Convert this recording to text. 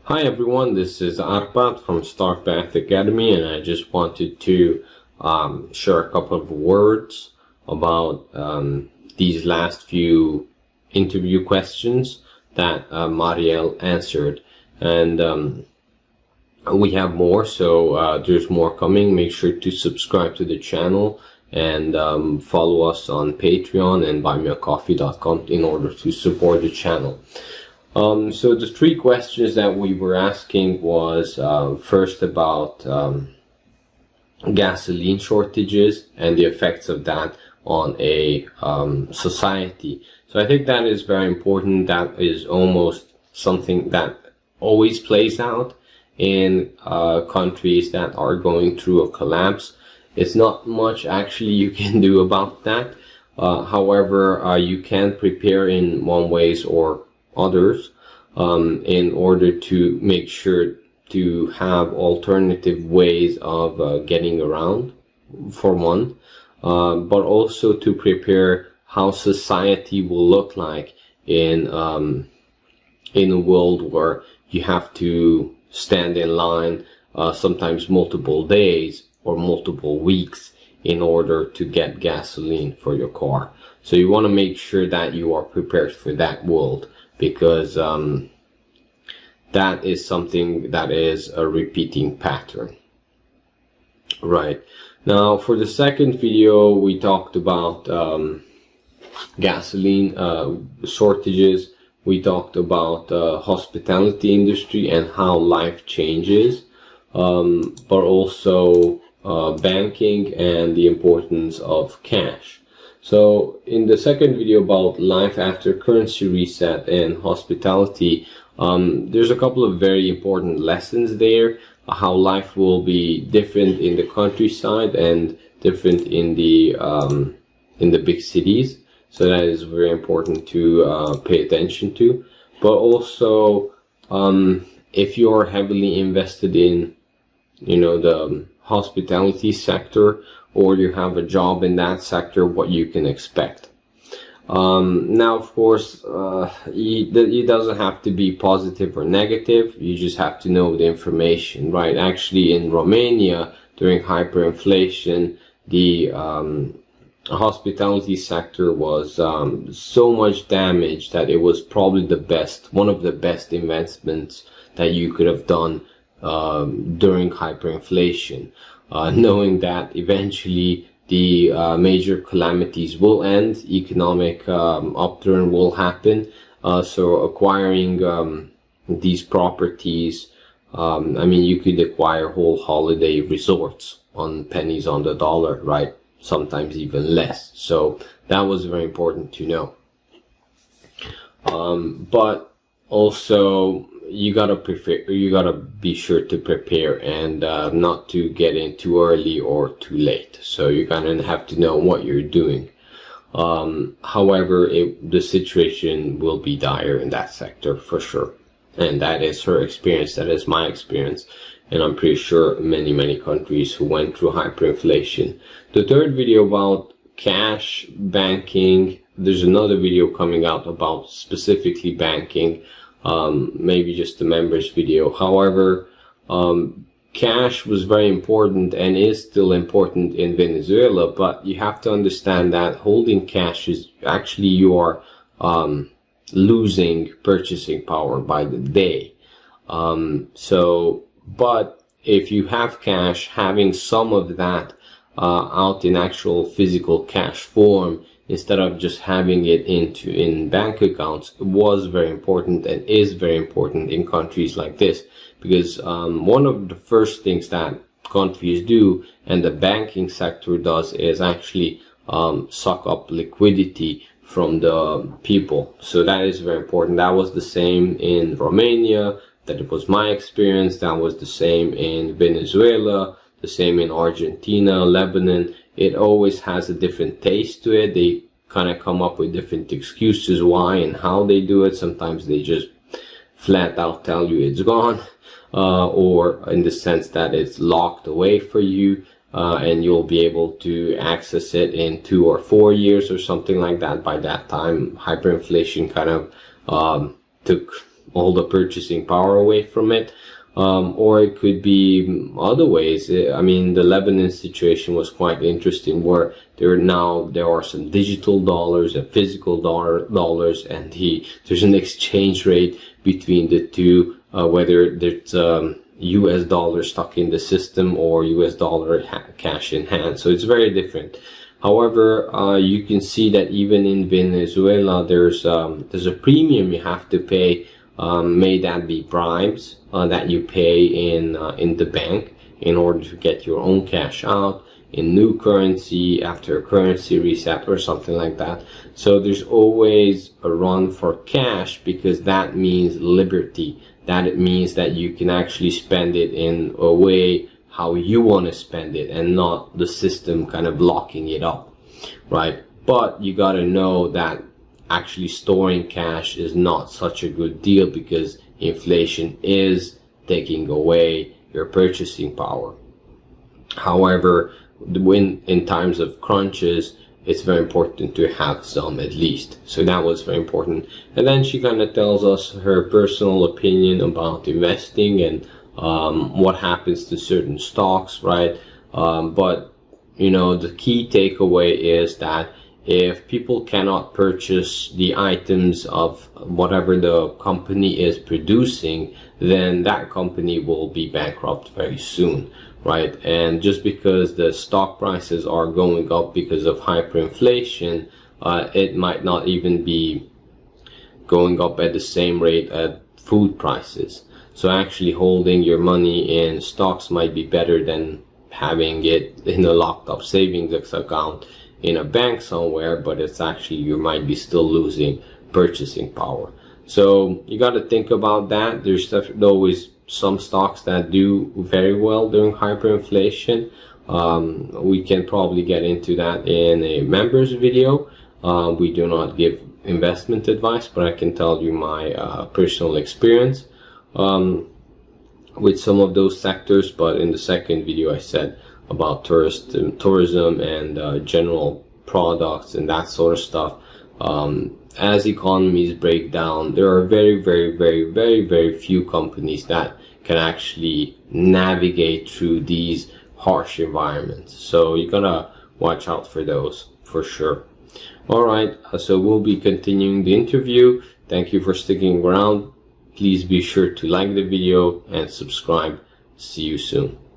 Hi everyone, this is Arpat from Start Path Academy, and I just wanted to share a couple of words about these last few interview questions that Marielle answered. And we have more, so there's more coming. Make sure to subscribe to the channel and follow us on Patreon and buymeacoffee.com in order to support the channel. So the three questions that we were asking was first about gasoline shortages and the effects of that on a society. So I think that is very important. That is almost something that always plays out in countries that are going through a collapse. It's not much actually you can do about that. However, you can prepare in one ways or others in order to make sure to have alternative ways of getting around, for one, but also to prepare how society will look like in a world where you have to stand in line sometimes multiple days or multiple weeks in order to get gasoline for your car. So you want to make sure that you are prepared for that world, because that is something that is a repeating pattern. Right. Now for the second video, we talked about gasoline shortages. We talked about hospitality industry and how life changes, but also banking and the importance of cash. So in the second video about life after currency reset and hospitality, there's a couple of very important lessons there, how life will be different in the countryside and different in the big cities. So that is very important to pay attention to. But also, if you're heavily invested in, the hospitality sector, or you have a job in that sector, what you can expect. Now, of course, it doesn't have to be positive or negative. You just have to know the information, right? Actually, in Romania, during hyperinflation, the hospitality sector was so much damaged that it was probably one of the best investments that you could have done during hyperinflation. Knowing that eventually the major calamities will end, economic upturn will happen. So acquiring these properties, you could acquire whole holiday resorts on pennies on the dollar, right? Sometimes even less. So that was very important to know. But also, you gotta be sure to prepare and not to get in too early or too late. So you're gonna have to know what you're doing. However, the situation will be dire in that sector for sure, and that is her experience. That is my experience, and I'm pretty sure many countries who went through hyperinflation. The third video about cash banking. There's another video coming out about specifically banking. Maybe just the members video. However, cash was very important and is still important in Venezuela, but you have to understand that holding cash is actually you are losing purchasing power by the day. But if you have cash, having some of that out in actual physical cash form instead of just having it in bank accounts was very important and is very important in countries like this, because one of the first things that countries do and the banking sector does is actually suck up liquidity from the people. So that is very important. That was the same in Romania. That was my experience. That was the same in Venezuela, the same in Argentina, Lebanon. It always has a different taste to it. They kind of come up with different excuses why and how they do it. Sometimes they just flat out tell you it's gone, or in the sense that it's locked away for you, and you'll be able to access it in 2 or 4 years or something like that. By that time, hyperinflation kind of took all the purchasing power away from it. Or it could be other ways. I mean, the Lebanon situation was quite interesting, where there are some digital dollars and physical dollars, and there's an exchange rate between the two, whether there's US dollar stuck in the system or US dollar cash in hand. So it's very different. However, you can see that even in Venezuela, there's a premium you have to pay. May that be bribes that you pay in the bank in order to get your own cash out in new currency after a currency reset or something like that. So there's always a run for cash, because that means liberty. That it means that you can actually spend it in a way how you want to spend it, and not the system kind of locking it up, right? But you got to know that actually storing cash is not such a good deal, because inflation is taking away your purchasing power. However, when in times of crunches, it's very important to have some at least. So that was very important. And then she kind of tells us her personal opinion about investing and what happens to certain stocks, right? But you know, the key takeaway is that if people cannot purchase the items of whatever the company is producing, then that company will be bankrupt very soon, right? And just because the stock prices are going up because of hyperinflation, it might not even be going up at the same rate as food prices. So actually holding your money in stocks might be better than having it in a locked up savings account in a bank somewhere, but it's actually, you might be still losing purchasing power. So you got to think about that. There's always some stocks that do very well during hyperinflation. We can probably get into that in a members video. We do not give investment advice, but I can tell you my personal experience with some of those sectors. But in the second video, I said about tourism and general products and that sort of stuff. As economies break down, there are very few companies that can actually navigate through these harsh environments. So you gotta watch out for those for sure. Alright, so we'll be continuing the interview. Thank you for sticking around. Please be sure to like the video and subscribe. See you soon.